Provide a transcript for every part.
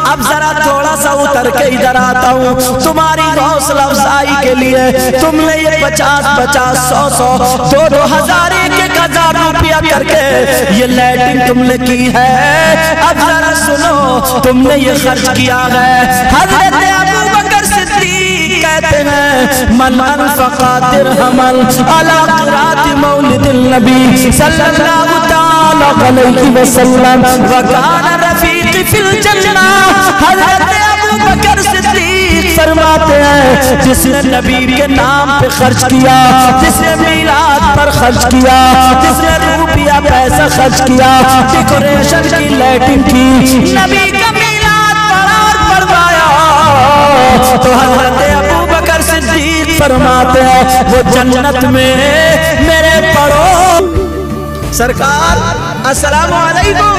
अब जरा थोड़ा सा उतर के इधर आता हूँ तुम्हारी हौसला अफजाई के लिए। तुमने ये 50-50, 100-100, 2,000 1,000 रुपया करके ये लैट्रिन तुमने की है। अब जरा सुनो, तुमने ये खर्च किया है। हज़रत अबू बकर सिद्दीक कहते हैं मन अनफ़क़ा दिरहमन अला क़िराअति मौलिदिन नबी सल्लल्लाहु तआला अलैहि वसल्लम व काना रफ़ीक़ी फ़िल जन्नह। हज़रत अबू बकर सिद्दीक फरमाते हैं जिसने नबी के नाम पे खर्च किया, जिसने मीलाद पर खर्च किया, जिसने रुपया पैसा खर्च किया, डेकोरेशन की, लाइटिंग की, नबी का मीलाद पढ़ा और पढ़वाया, तो हज़रत अबू बकर सिद्दीक फरमाते हैं वो जन्नत में मेरे पढ़ो सरकार अस्सलामु अलैकुम।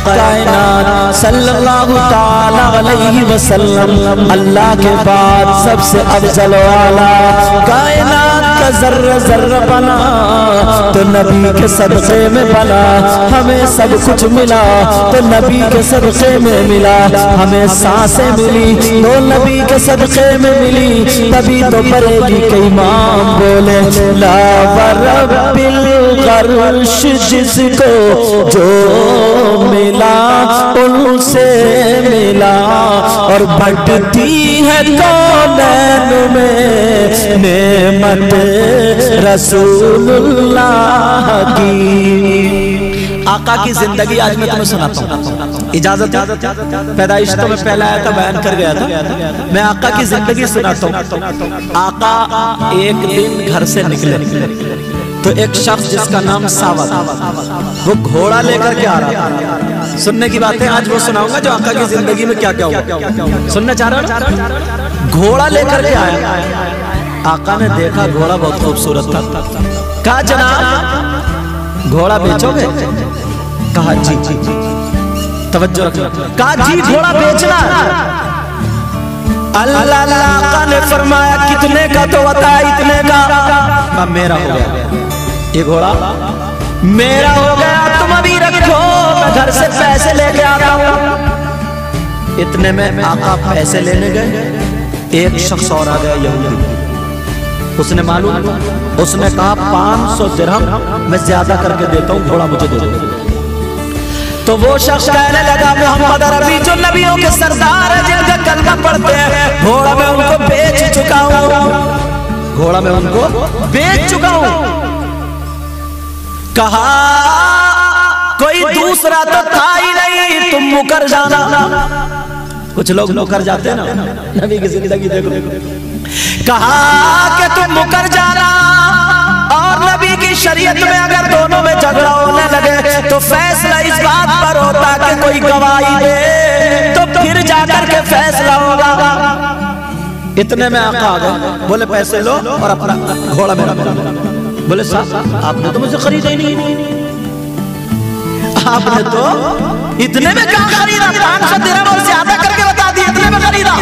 कायनात सल्लल्लाहु ताला अलैहि वसल्लम अल्लाह के बाद सबसे अफजल वाला, कायनात का जर्रा जर्रा बना तो नबी के सदक़े में बना। हमें सब कुछ मिला तो नबी के सदक़े में मिला। हमें सांसें मिली तो नबी के सदक़े में मिली। तभी तो परेगी के इमाम बोले ला वरब्बिल अर्श जिसको जो मिला उनसे मिला और बढ़ती है कौनैन में नेमत रसूलुल्लाह की। आका की जिंदगी आज मैं तुम्हें सुनाता हूँ, इजाजत? पैदाइश तो मैं पहला आया था, बयान कर गया था, मैं आका की जिंदगी सुनाता हूँ। आका एक दिन घर से निकले तो एक शख्स जिसका नाम सावत, वो घोड़ा लेकर के आ रहा था। सुनने की बात है, आज वो सुनाऊंगा जो आका की जिंदगी में क्या क्या हुआ। सुनना चाह रहा हूं? घोड़ा लेकर के आया। आका ने देखा घोड़ा बहुत खूबसूरत था। कहा जनाब घोड़ा बेचोगे? कहा जी। तवज्जो रखना। कहा जी घोड़ा बेचना। अल्लाह आका ने फरमाया कितने का? तो बताया इतने का। कहा मेरा हो गया ये घोड़ा, मेरा हो गया, तुम अभी रखो, मैं घर से पैसे लेके आता हूं। इतने में आका पैसे लेने गए, एक शख्स और आ गया यहूदी। उसने मालूम, उसने कहा 500 दिरहम मैं ज्यादा करके देता हूं, घोड़ा मुझे दे दो। तो वो शख्स कहने लगा मोहम्मद अरबी जो नबियों के सरदार है, जिनका कलमा पढ़ते हैं, घोड़ा मैं उनको बेच चुका हूं, घोड़ा मैं उनको बेच चुका हूं। कहा कोई दूसरा तो था ही नहीं, तुम मुकर जाना। कुछ लोग मुकर जाते हैं ना, नबी की जिंदगी देखो। कहा कि तुम मुकर जाना, और नबी की शरीयत में अगर दोनों में झगड़ा होने लगे तो फैसला इस बात पर होता कि कोई गवाही दे तो फिर जाकर के फैसला होगा। इतने में आका आ गए, बोले पैसे लो और अपना घोड़ा मेरा। बोले साहब आपने तो मुझे खरीदा ही नहीं, आपने तो इतने में कहाँ खरीदा? 500 दिरहम और ज्यादा करके बता दिए, इतने में खरीदा।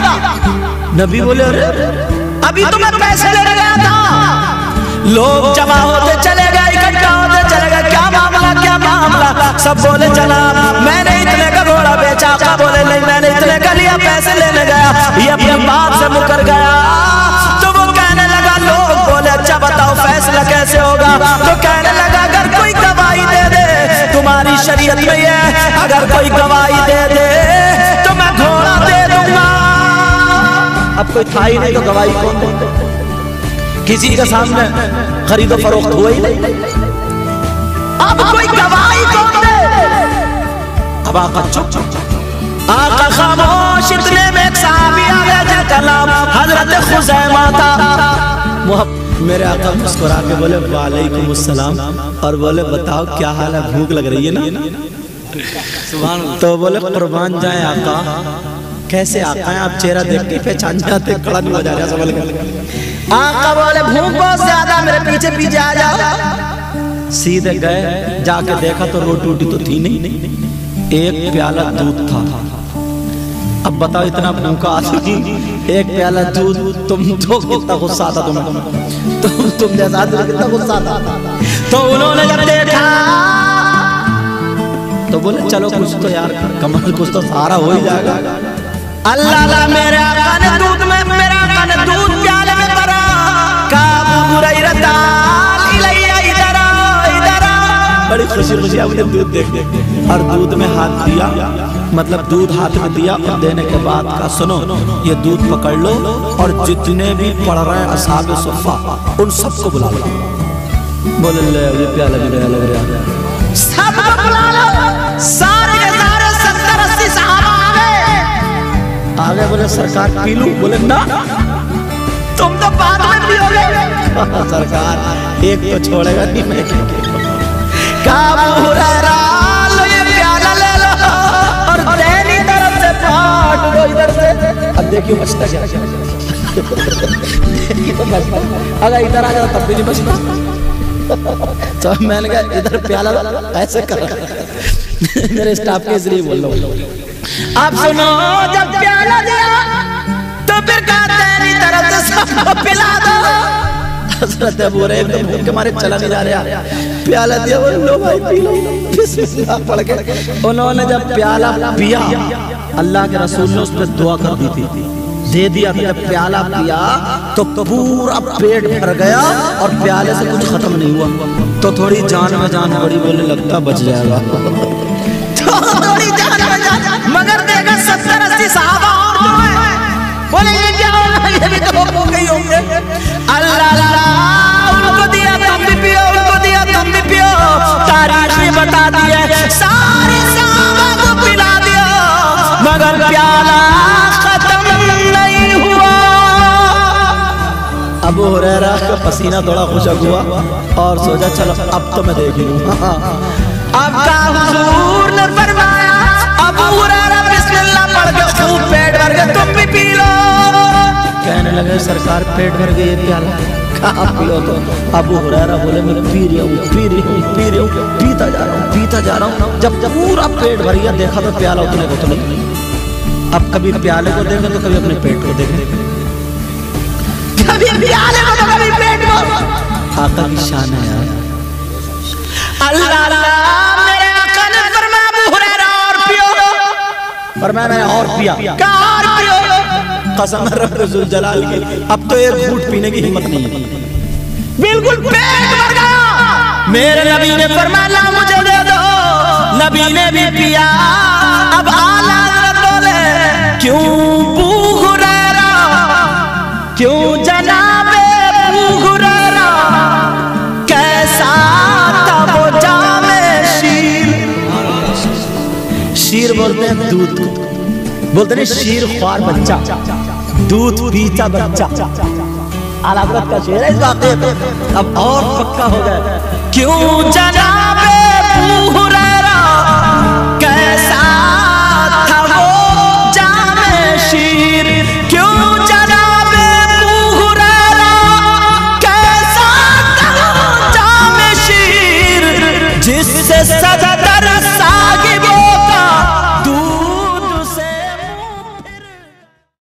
नबी बोले अरे अभी तो मैं पैसे लेने गया था। लोग जमा होते चले गए, इकट्ठा होते चले गए, क्या मामला क्या मामला? सब बोले जनाब मैंने इतने का घोड़ा बेचा। आका बोले नहीं मैंने इतने का लिया, पैसे लेने गया, ये अपने बाप से मुकर गया। तो वो कहने लगा, लोग बोले अच्छा बताओ फैसला कैसे होगा? तो कहने लगा अगर कोई गवाही दे दे, तुम्हारी शरीयत में ये अगर कोई गवाही दे दे तो मैं घोड़ा दे दूंगा। अब कोई था ही नहीं तो गवाही कौन दे? किसी के सामने खरीदो फरोख्त हुआ ही नहीं, अब कोई गवाही कौन दे? अब आका चुप, आका खामोश। इतने में एक साहबी आ गया जिनका नाम हजरत खुज़ैमा था। मेरे आका मुस्कुरा के बोले वालेकुम अस्सलाम, और बोले बताओ क्या हाल है, भूख लग रही है ना? तो बोले कुर्बान जाए आका। कैसे आका है आप? चेहरा देख के पहचान जाते, खड़ा नहीं हो जा रहा संभल के। आका बोले भूख बहुत ज्यादा, मेरे पीछे पीछे आ जाओ। सीधे गए, जाके देखा तो रोटी वोटी तो थी नहीं, एक प्याला दूध था। अब बताओ इतना भूखा आदमी, एक प्याला दूध, तुम तो कितना गुस्सा आता तुम्हें, तुम जैसा आदमी कितना गुस्सा आता। तो उन्होंने जब देखा तो बोले चलो कुछ तो यार कमाल, कुछ तो सहारा हो ही जाएगा। अल्लाह मेरे आका ने दूध में, मेरा आका ने दूध प्याले में भरा, काबू हुरैरा इलैया इधर आ, बड़ी खुशी खुशी आपने दूध देख और दूध में हाथ दिया, मतलब दूध हाथ में दिया और देने के बाद का सुनो, ये दूध पकड़ लो और जितने भी पढ़ रहे हैं असहाबे सुफ़ा उन सबको बुला लो। बोले ले ये प्याला भी लग रहा, सबको बुला लो, सारे के सारे 70-80 सहाबा आ गए। बोले सरकार पी लूं? बोले ना, तुम तो बाद में पियोगे। सरकार एक तो छोड़ेगा नहीं मैं। काबू हुरैरा लो ये प्याला ले लो और दाहिनी तरफ से फाट दो इधर से। अब देखियो बचता क्या, देखियो बचता, अगर इधर आ जाओ तब भी नहीं बचता। तो मैंने कहा इधर प्याला ऐसे कर, मेरे स्टाफ के इसलिए बोल रहा हूँ। आप सुनो, जब प्याला दिया तो फिर दाहिनी तरफ से सबको पिला दो। हज़रत अबू हुरैरा एकदम भूख के मारे चला नहीं जा रहा, प्याला दिया, बोले लो भाई पी लो, बिस्मिल्लाह पढ़ के उन्होंने जब प्याला पिया, अल्लाह के रसूल ने उस पर दुआ कर दी थी, दे दिया। जब प्याला पिया तो पूरा पेट भर गया और प्याले से कुछ खत्म नहीं हुआ। तो थोड़ी जान में जान पड़ी, बोले लगता बच जाएगा। तो थोड़ी जान में जान, मगर देखा 70-80 सहाबा और जो है, बोले ये क्या होगा, ये भी तो हो गई होंगे। अल्लाह उनको दिया तुम भी पियो, उनको दिया तुम भी पियो, तारीख में बता दिया सारे सहाबा को पिला दिया, मगर प्याला अबू हुरैरा का पसीना थोड़ा खुशक हुआ और सोचा चलो अब तो मैं देख लूं। अब का हुजूर ने फरमाया अबू हुरैरा बिस्मिल्लाह पढ़ के खूब पेट भर के तुम भी पी लो। कहने लगे सरकार पेट भर गई ये प्याला कहाँ पियो? तो अबू हुरैरा बोले मैं पी रहा हूँ, पी रही हूँ, पी रही हूँ, पीता जा रहा हूँ, पीता जा रहा हूँ। जब पूरा पेट भर गया देखा तो प्याला उतने को तो नहीं। अब कभी प्याले को देखें तो कभी अपने पेट को देखें, कभी प्याले को तो कभी पेट को। आका की शान है यार। अल्लाह मेरे आका ने फरमाया अबू हुरैरा और पियो, फरमाया मैंने और पिया, कहा और पियो, कसम रसूल जलाल की अब तो एक घूंट पीने की हिम्मत नहीं है, बिल्कुल पेट भर गया। मेरे नबी ने फरमाया ला मुझे दे दो, नबी ने भी पिया। अब आला बोले क्यों अबू हुरैरा, क्यों जनाबे अबू हुरैरा, कैसा था वो जामे शीर। शीर बोलते हैं दूध, बोलते हैं शीर ख्वार बच्चा, दूध पीता बच्चा। आला हज़रत का शेर है इस वाक़े में, अब और पक्का हो गया। क्यों जनाबे अबू हुरैरा